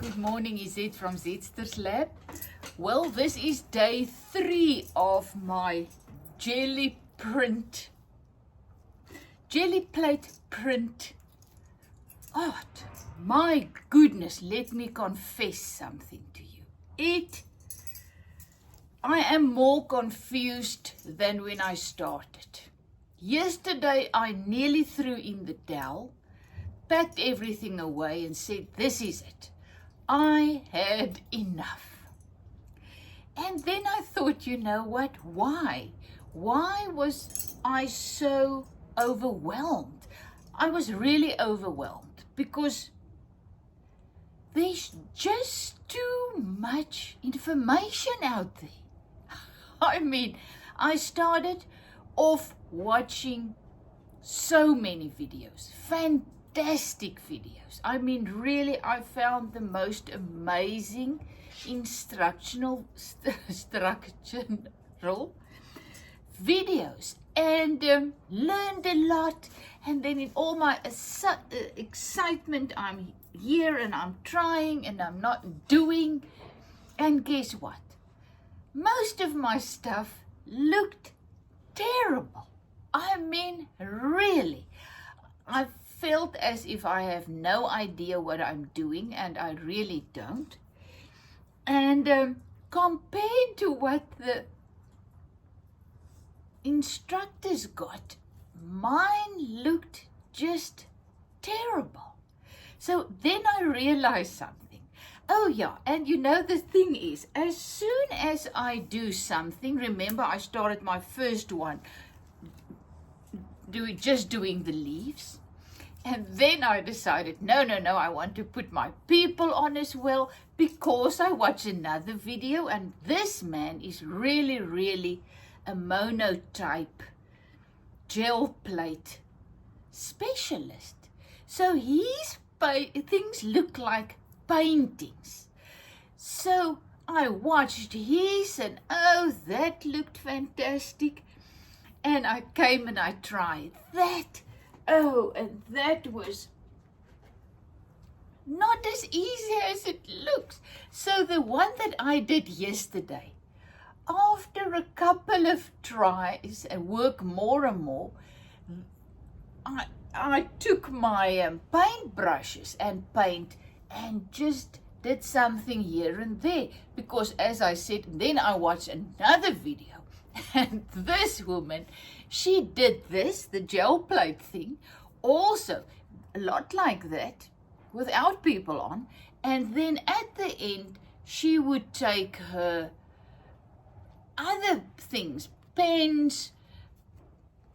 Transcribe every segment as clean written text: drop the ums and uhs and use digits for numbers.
Good morning, Izet from Zetster's Lab. Well, this is day 3 of my Gelli Plate print art. My goodness, let me confess something to you. I am more confused than when I started. Yesterday, I nearly threw in the towel, packed everything away and said, this is it. I had enough. And then I thought, you know what? Why? Why was I so overwhelmed? I was really overwhelmed because there's just too much information out there. I mean, I started off watching so many videos, fantastic videos. I mean, really, I found the most amazing instructional videos and learned a lot. And then in all my excitement, I'm here and I'm trying and I'm not doing. And guess what? Most of my stuff looked terrible. I mean, really, I felt as if I have no idea what I'm doing, and I really don't. And compared to what the instructors got, mine looked just terrible. So then I realized something. Oh yeah, and you know, the thing is, as soon as I do something, remember I started my first one just doing the leaves. And then I decided, no, I want to put my people on as well, because I watched another video and this man is really a monotype gel plate specialist. So his things look like paintings. So I watched his and oh, that looked fantastic. And I came and I tried that. Oh, and that was not as easy as it looks. So the one that I did yesterday, after a couple of tries and work more and more, I took my paint brushes and paint and just did something here and there. Because as I said, then I watched another video. And this woman, she did this, the gel plate thing, also a lot like that, without people on. And then at the end, she would take her other things, pens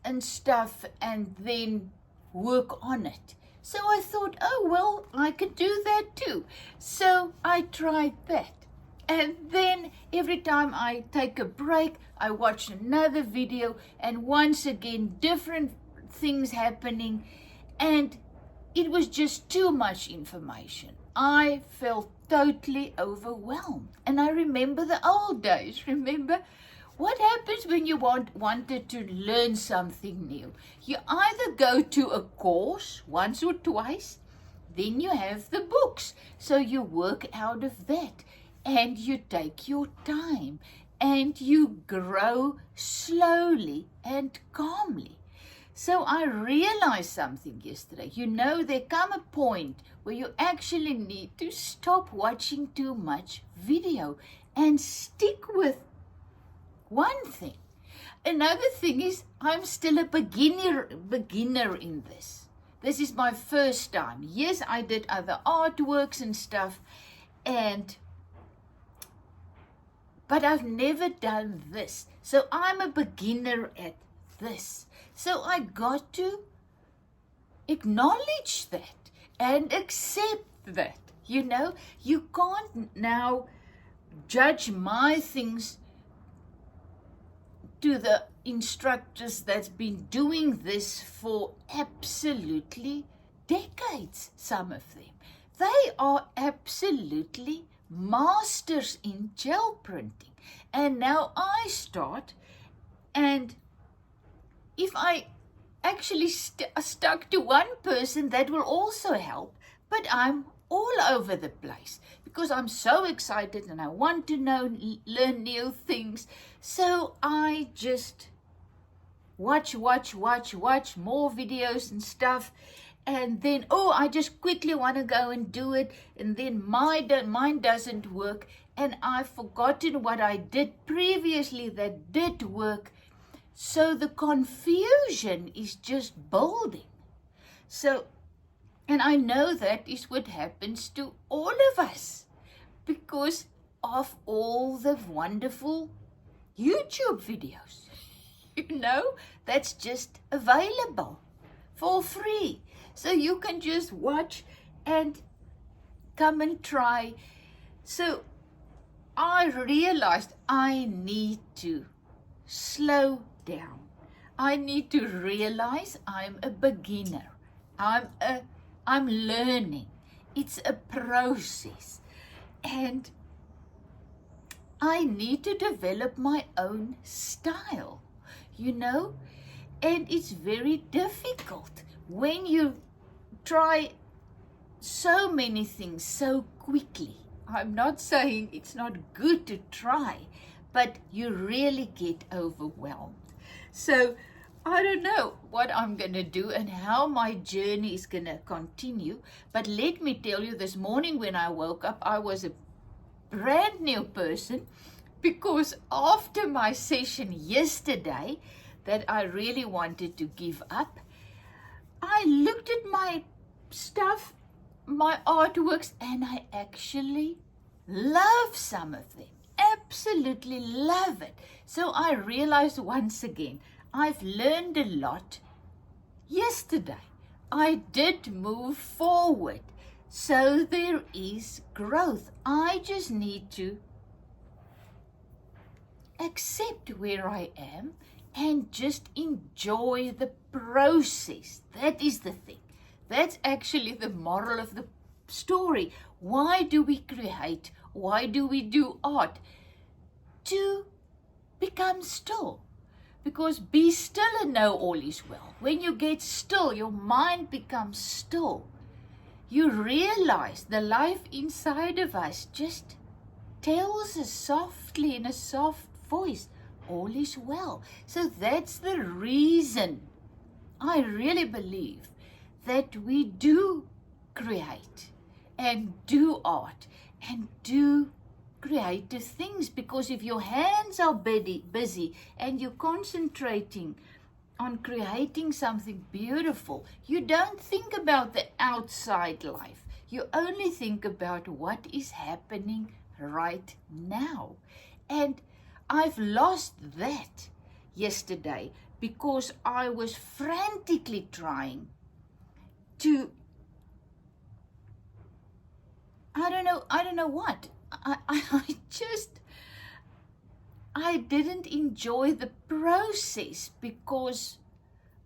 and stuff, and then work on it. So I thought, oh, well, I could do that too. So I tried that. And then every time I take a break, I watch another video, and once again, different things happening. And it was just too much information. I felt totally overwhelmed. And I remember the old days. Remember what happens when you wanted to learn something new? You either go to a course once or twice, then you have the books. So you work out of that. And you take your time and you grow slowly and calmly. So I realized something yesterday. You know, there come a point where you actually need to stop watching too much video and stick with one thing. Another thing is, I'm still a beginner in this. This is my first time. Yes, I did other artworks and stuff, but I've never done this. So I'm a beginner at this. So I got to acknowledge that and accept that. You know, you can't now judge my things to the instructors that's been doing this for absolutely decades, some of them. They are absolutely masters in gel printing. And now I start, and if I actually stuck to one person, that will also help. but I'm all over the place because I'm so excited and I want to learn new things. So I just watch more videos and stuff. And then, I just quickly want to go and do it. And then mine doesn't work. And I've forgotten what I did previously that did work. So the confusion is just building. So, and I know that is what happens to all of us because of all the wonderful YouTube videos, that's just available for free. So you can just watch and come and try. So I realized I need to slow down. I need to realize I'm a beginner. I'm learning. It's a process. And I need to develop my own style, and it's very difficult when you try so many things so quickly. I'm not saying it's not good to try, but you really get overwhelmed. So I don't know what I'm going to do and how my journey is going to continue. But let me tell you, this morning when I woke up, I was a brand new person because after my session yesterday that I really wanted to give up, I looked at my stuff, my artworks, and I actually love some of them. Absolutely love it. So I realized once again, I've learned a lot yesterday. I did move forward. So there is growth. I just need to accept where I am and just enjoy the process. That is the thing. That's actually the moral of the story. Why do we create? Why do we do art? To become still. Because be still and know all is well. When you get still, your mind becomes still. You realize the life inside of us just tells us softly in a soft voice, all is well. So that's the reason I really believe that we do create and do art and do creative things, because if your hands are busy and you're concentrating on creating something beautiful, you don't think about the outside life. You only think about what is happening right now. And I've lost that yesterday because I was frantically trying to, I don't know what. I didn't enjoy the process because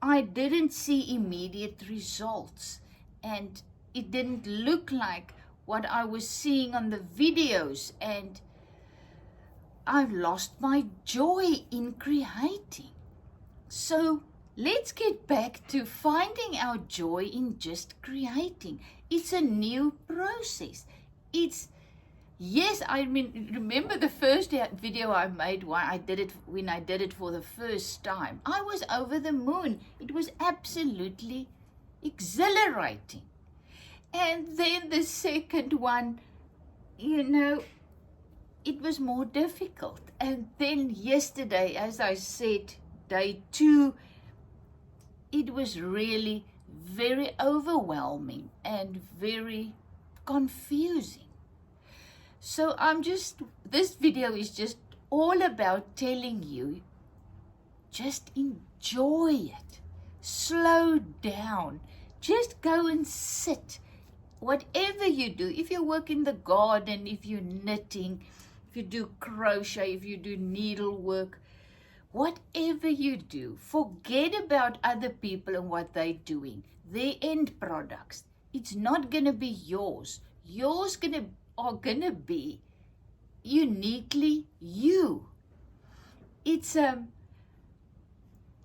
I didn't see immediate results, and it didn't look like what I was seeing on the videos, and I've lost my joy in creating. So let's get back to finding our joy in just creating. It's a new process. Yes, I mean, remember the first video I made when I did it for the first time. I was over the moon. It was absolutely exhilarating. And then the second one, it was more difficult. And then yesterday, as I said, day 2, it was really very overwhelming and very confusing. So this video is just all about telling you, just enjoy it. Slow down. Just go and sit. Whatever you do, if you work in the garden, if you're knitting, if you do crochet, if you do needlework, whatever you do, forget about other people and what they're doing, their end products. It's not going to be yours. Yours are going to be uniquely you. It's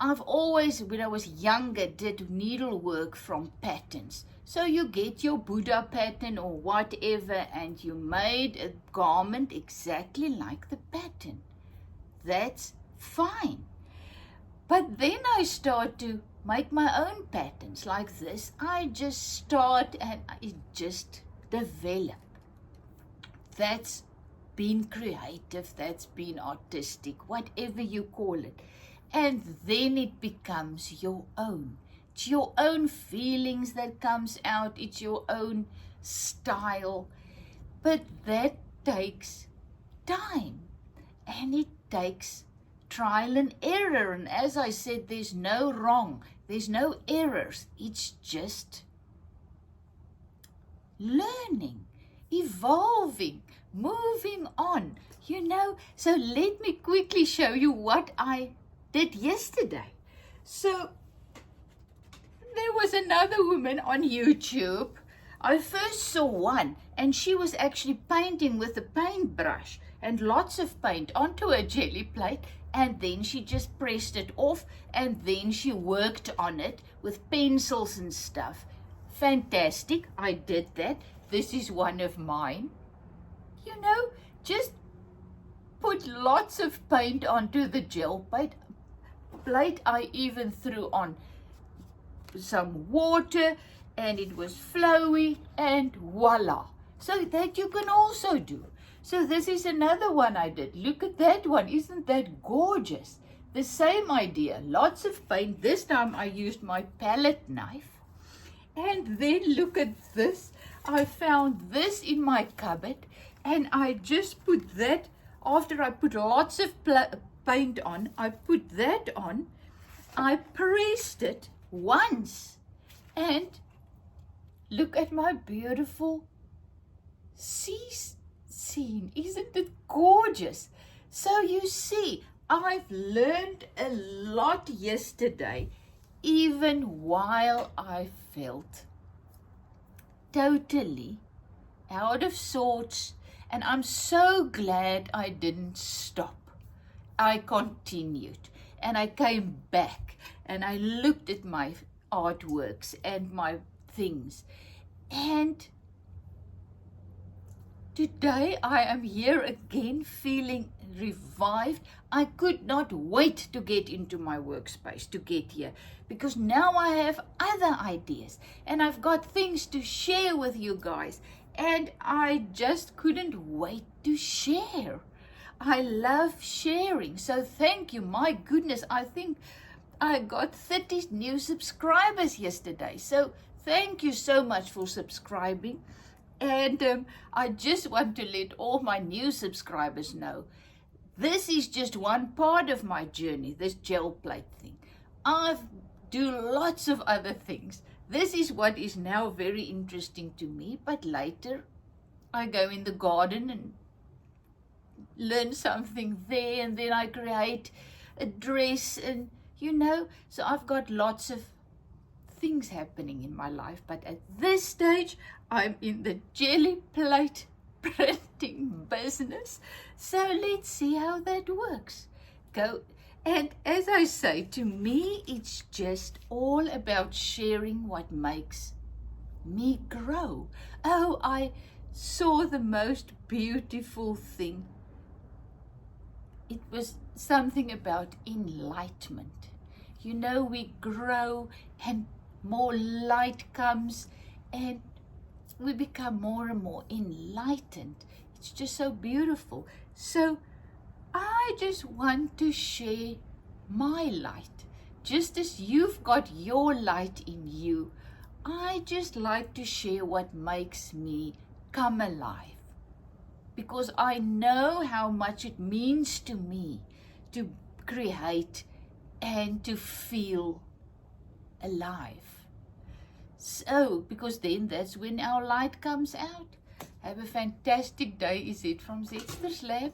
I've always, when I was younger, did needlework from patterns. So you get your Buddha pattern or whatever, and you made a garment exactly like the pattern. That's fine. But then I start to make my own patterns like this. I just start and I just develop. That's being creative, that's being artistic, whatever you call it. And then it becomes your own. It's your own feelings that comes out. It's your own style. But that takes time. And it takes trial and error. And as I said, there's no wrong. There's no errors. It's just learning, evolving, moving on. You know, so let me quickly show you what I did yesterday. So there was another woman on YouTube. I first saw one, and she was actually painting with a paintbrush and lots of paint onto a Gelli plate, and then she just pressed it off, and then she worked on it with pencils and stuff. Fantastic. I did that. This is one of mine. You know, just put lots of paint onto the gel plate. I even threw on some water, and it was flowy, and voila. So that you can also do. So this is another one I did. Look at that one. Isn't that gorgeous? The same idea. Lots of paint. This time I used my palette knife. And then look at this. I found this in my cupboard, and I just put that, after I put lots of paint on, I put that on, I pressed it once, and look at my beautiful sea scene. Isn't it gorgeous? So you see, I've learned a lot yesterday, even while I felt totally out of sorts, and I'm so glad I didn't stop. I continued, and I came back, and I looked at my artworks and my things, and today I am here again feeling revived. I could not wait to get into my workspace, to get here, because now I have other ideas, and I've got things to share with you guys, and I just couldn't wait to share. I love sharing, so thank you. My goodness, I think I got 30 new subscribers yesterday, so thank you so much for subscribing. And I just want to let all my new subscribers know, this is just one part of my journey, this gel plate thing. I do lots of other things. This is what is now very interesting to me, but later I go in the garden and learn something there, and then I create a dress, and you know, so I've got lots of things happening in my life, but at this stage I'm in the Gelli Plate printing business, so let's see how that works. And as I say, to me it's just all about sharing what makes me grow. Oh, I saw the most beautiful thing. It was something about enlightenment. You know, we grow and more light comes, and we become more and more enlightened. It's just so beautiful. So I just want to share my light. Just as you've got your light in you, I just like to share what makes me come alive. Because I know how much it means to me to create and to feel alive. So, because then that's when our light comes out. Have a fantastic day. Is it from Zetster's Lab?